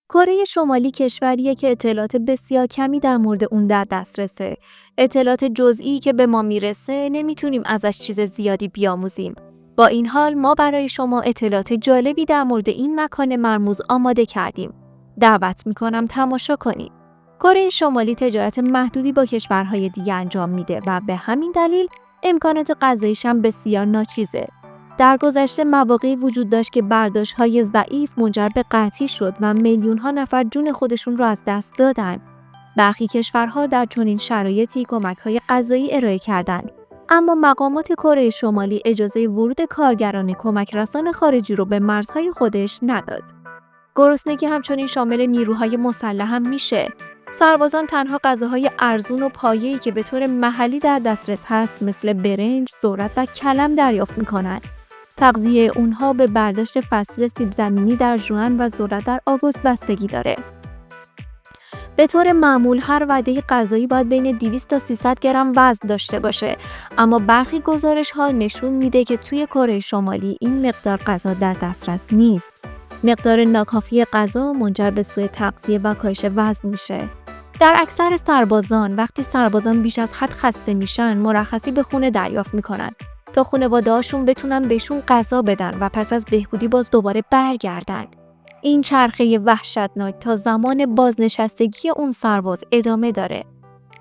کره شمالی کشوریه که اطلاعات بسیار کمی در مورد اون در دسترسه. اطلاعات جزئی که به ما میرسه نمیتونیم ازش چیز زیادی بیاموزیم. با این حال ما برای شما اطلاعات جالبی در مورد این مکان مرموز آماده کردیم. دعوت میکنم تماشا کنید. کره شمالی تجارت محدودی با کشورهای دیگه انجام میده و به همین دلیل امکانات غذاییش هم بسیار ناچیزه. در گذشته مواقعی وجود داشت که برداشت‌های ضعیف منجر به قحطی شد و میلیون‌ها نفر جون خودشون را از دست دادند. برخی کشورها در چنین شرایطی کمک‌های غذایی ارائه کردند. اما مقامات کره شمالی اجازه ورود کارگران کمک رسان خارجی رو به مرزهای خودش نداد. گرسنگی همچنین شامل نیروهای مسلح هم میشه. سربازان تنها غذاهای ارزون و پایه‌ای که به طور محلی در دسترس هست مثل برنج، ذرت و کلم دریافت می‌کنند. تغذیه اونها به برداشت فصل سیب زمینی در ژوئن و ذرت در آگوست بستگی داره. به طور معمول هر وعده غذایی باید بین 200 تا 300 گرم وزن داشته باشه، اما برخی گزارش‌ها نشون میده که توی کره شمالی این مقدار غذا در دسترس نیست. مقدار ناکافی غذا منجر به سوء تغذیه و کاهش وزن میشه. در اکثر سربازان وقتی سربازان بیش از حد خسته میشن مرخصی به خونه دریافت میکنن تا خانواده‌هاشون بتونن بهشون غذا بدن و پس از بهبودی باز دوباره برگردن. این چرخه وحشتناک تا زمان بازنشستگی اون سرباز ادامه داره.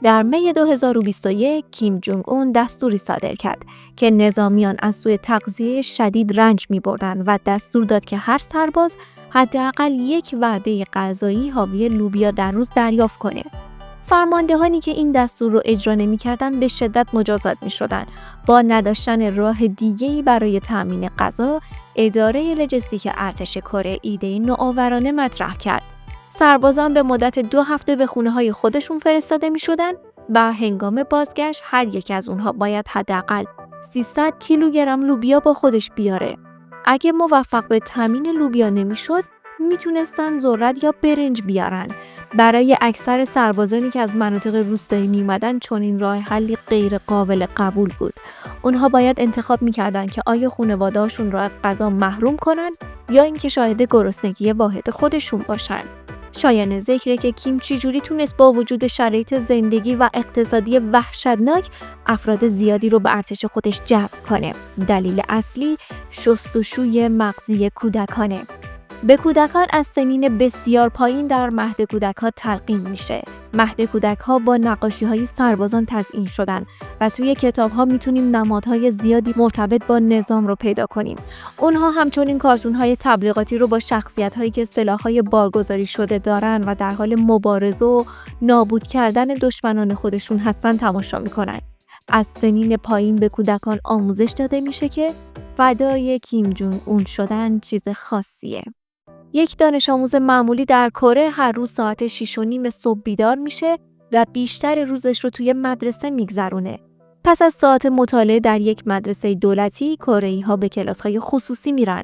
در می 2021 کیم جونگ اون دستوری صادر کرد که نظامیان از سوء تغذیه شدید رنج می‌بردند و دستور داد که هر سرباز حداقل یک وعده غذایی حاوی لوبیا در روز دریافت کنه. فرماندهانی که این دستور رو اجرا نمی‌کردند به شدت مجازات می‌شدند. با نداشتن راه دیگه‌ای برای تأمین غذا، اداره لوجستیک ارتش کره ایده نوآورانه مطرح کرد. سربازان به مدت 2 هفته به خونه‌های خودشون فرستاده می‌شدند و هنگام بازگشت هر یک از اونها باید حداقل 300 کیلوگرم لوبیا با خودش بیاره. اگه موفق به تامین لوبیا نمی‌شد، میتونستن ذرت یا برنج بیارن. برای اکثر سربازانی که از مناطق روستایی میومدن چنین راه حلی غیر قابل قبول بود. اونها باید انتخاب میکردن که آیا خانواده‌هاشون رو از غذا محروم کنن یا اینکه شاهد گرسنگی واحد خودشون باشن. شایان ذکره که کیم چجوری تونست با وجود شرایط زندگی و اقتصادی وحشتناک افراد زیادی رو به ارتش خودش جذب کنه. دلیل اصلی شستشوی مغزی کودکانه. به کودکان از سنین بسیار پایین در مهد کودک‌ها تلقین میشه. مهد کودک‌ها با نقاشی‌های سربازان تزیین شدن و توی کتاب‌ها میتونیم نمادهای زیادی مرتبط با نظام رو پیدا کنیم. اونها همچنین کارتون‌های تبلیغاتی رو با شخصیت‌هایی که سلاح‌های بارگذاری شده دارن و در حال مبارزه و نابود کردن دشمنان خودشون هستن تماشا میکنن. از سنین پایین به کودکان آموزش داده میشه که فدای کیم جونگ اون شدن چیز خاصیه. یک دانش آموز معمولی در کره هر روز ساعت 6:30 صبح بیدار میشه و بیشتر روزش رو توی مدرسه میگذرونه. پس از ساعت مطالعه در یک مدرسه دولتی، کره‌ای‌ها به کلاس‌های خصوصی میرن.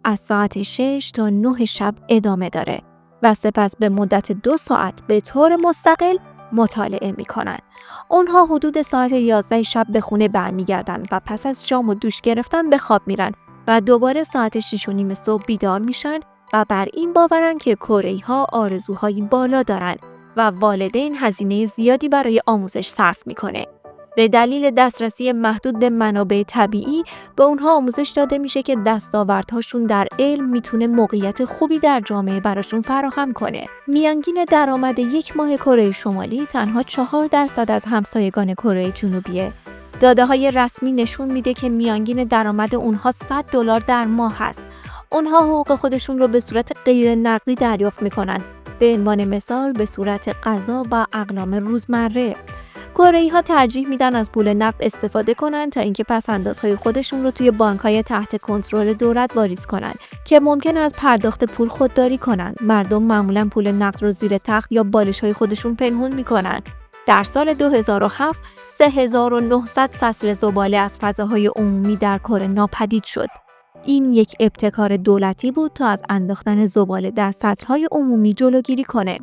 از ساعت 6 تا 9 شب ادامه داره و سپس به مدت 2 ساعت به طور مستقل مطالعه میکنن. اونها حدود ساعت 11 شب به خونه برمیگردن و پس از شام و دوش گرفتن به خواب میرن و دوباره ساعت 6:30 صبح بیدار میشن و بر این باورن که کره‌ای‌ها آرزوهایی بالا دارن و والدین هزینه زیادی برای آموزش صرف میکنه. به دلیل دسترسی محدود به منابع طبیعی به اونها آموزش داده میشه که دستاوردهاشون در علم میتونه موقعیت خوبی در جامعه براشون فراهم کنه. میانگین درآمد یک ماه کره شمالی تنها 4% از همسایگان کره جنوبیه. داده‌های رسمی نشون میده که میانگین درآمد اونها $100 در ماه هست. اونها حقوق خودشون رو به صورت غیر نقدی دریافت میکنن. به عنوان مثال به صورت غذا و اقلام روزمره. کره‌ای‌ها ترجیح میدن از پول نقد استفاده کنن تا اینکه پس‌اندازهای خودشون رو توی بانک‌های تحت کنترل دولت واریز کنن که ممکن است پرداخت پول خودداری کنن. مردم معمولاً پول نقد رو زیر تخت یا بالش‌های خودشون پنهون میکنن. در سال 2007 3900 سطل زباله از فضاهای عمومی در کره ناپدید شد. این یک ابتکار دولتی بود تا از انداختن زباله در سطل‌های عمومی جلوگیری کنه.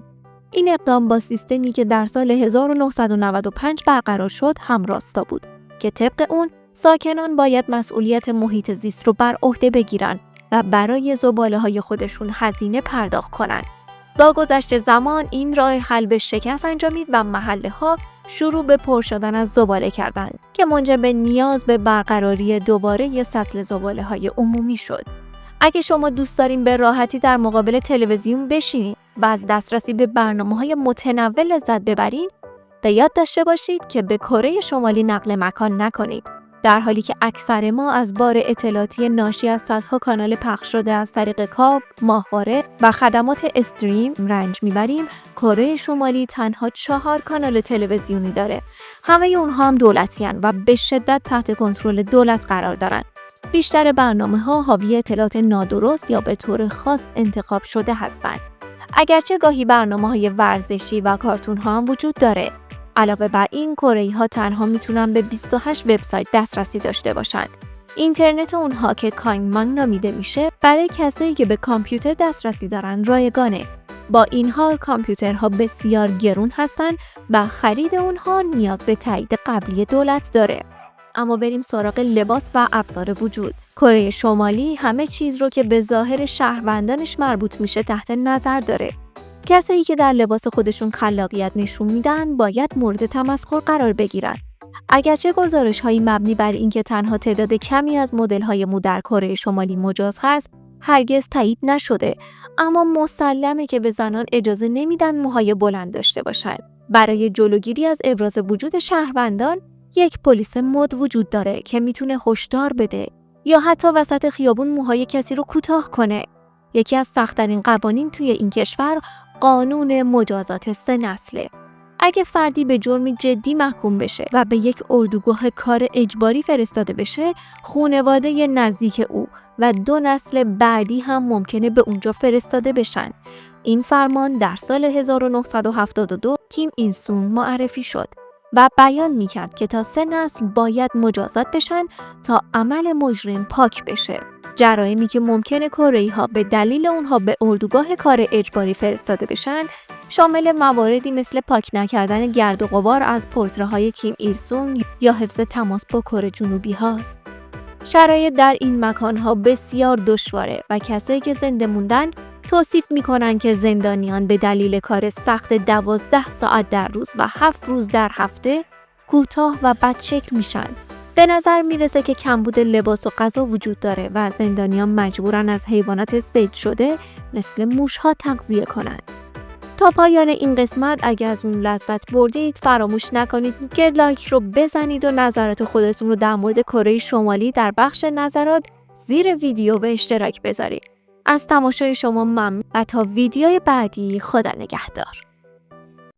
این اقدام با سیستمی که در سال 1995 برقرار شد همراستا بود که طبق اون ساکنان باید مسئولیت محیط زیست رو بر عهده بگیرن و برای زباله‌های خودشون هزینه پرداخت کنن. با گذشت زمان این راه حل به شکست انجامید و محله‌ها شروع به پر شدن از زباله کردند که منجر به نیاز به برقراری دوباره سطل زباله‌های عمومی شد. اگه شما دوست دارین به راحتی در مقابل تلویزیون بشینید و از دسترسی به برنامه‌های متنوع لذت ببرید، به یاد داشته باشید که به کره شمالی نقل مکان نکنید. در حالی که اکثر ما از بار اطلاعاتی ناشی از صدها کانال پخش شده از طریق کابل، ماهواره و خدمات استریم رنج میبریم، کره شمالی تنها 4 کانال تلویزیونی داره. همه اونها هم دولتی‌اند و به شدت تحت کنترل دولت قرار دارن. بیشتر برنامه‌ها حاوی اطلاعات نادرست یا به طور خاص انتخاب شده هستند. اگرچه گاهی برنامه‌های ورزشی و کارتون‌ها هم وجود داره. علاوه بر این، کره‌ای‌ها تنها میتونن به 28 وبسایت دسترسی داشته باشند. اینترنت اونها که کانگمانگ نامیده میشه، برای کسایی که به کامپیوتر دسترسی دارن رایگانه. با این حال کامپیوترها بسیار گرون هستن و خرید اونها نیاز به تایید قبلی دولت داره. اما بریم سراغ لباس و ابزار وجود. کره شمالی همه چیز رو که به ظاهر شهروندانش مربوط میشه تحت نظر داره. کسایی که در لباس خودشون خلاقیت نشون میدن باید مورد تمسخر قرار بگیرن. اگرچه گزارش‌هایی مبنی بر اینکه تنها تعداد کمی از مدل‌های مو در کره شمالی مجاز هست، هرگز تایید نشده، اما مسلمه که به زنان اجازه نمیدن موهای بلند داشته باشن. برای جلوگیری از ابراز وجود شهروندان، یک پلیس مد وجود داره که میتونه هشدار بده یا حتی وسط خیابون موهای کسی رو کوتاه کنه. یکی از سخت‌ترین قوانین توی این کشور قانون مجازات 3 نسله. اگه فردی به جرمی جدی محکوم بشه و به یک اردوگاه کار اجباری فرستاده بشه، خانواده نزدیک او و 2 نسل بعدی هم ممکنه به اونجا فرستاده بشن. این فرمان در سال 1972 کیم این سون معرفی شد و بیان میکرد که تا 3 نسل باید مجازات بشن تا عمل مجرم پاک بشه. جرائمی که ممکنه کره‌ای‌ها به دلیل اونها به اردوگاه کار اجباری فرستاده بشن، شامل مواردی مثل پاک نکردن گرد و غبار از پورتره‌های کیم ایل سونگ یا حفظ تماس با کره جنوبی هاست. شرایط در این مکان‌ها بسیار دشواره و کسایی که زنده موندن توصیف میکنن که زندانیان به دلیل کار سخت 12 ساعت در روز و 7 روز در هفته کوتاه و بدشکل میشن. به نظر میرسه که کمبود لباس و غذا وجود داره و زندانیان مجبورن از حیوانات صید شده مثل موش‌ها تغذیه کنند. تا پایان این قسمت اگه از اون لذت بردید فراموش نکنید که لایک رو بزنید و نظرات خودتون رو در مورد کره شمالی در بخش نظرات زیر ویدیو به اشتراک بذارید. از تماشای شما ممنون و تا ویدیوی بعدی خدا نگهدار.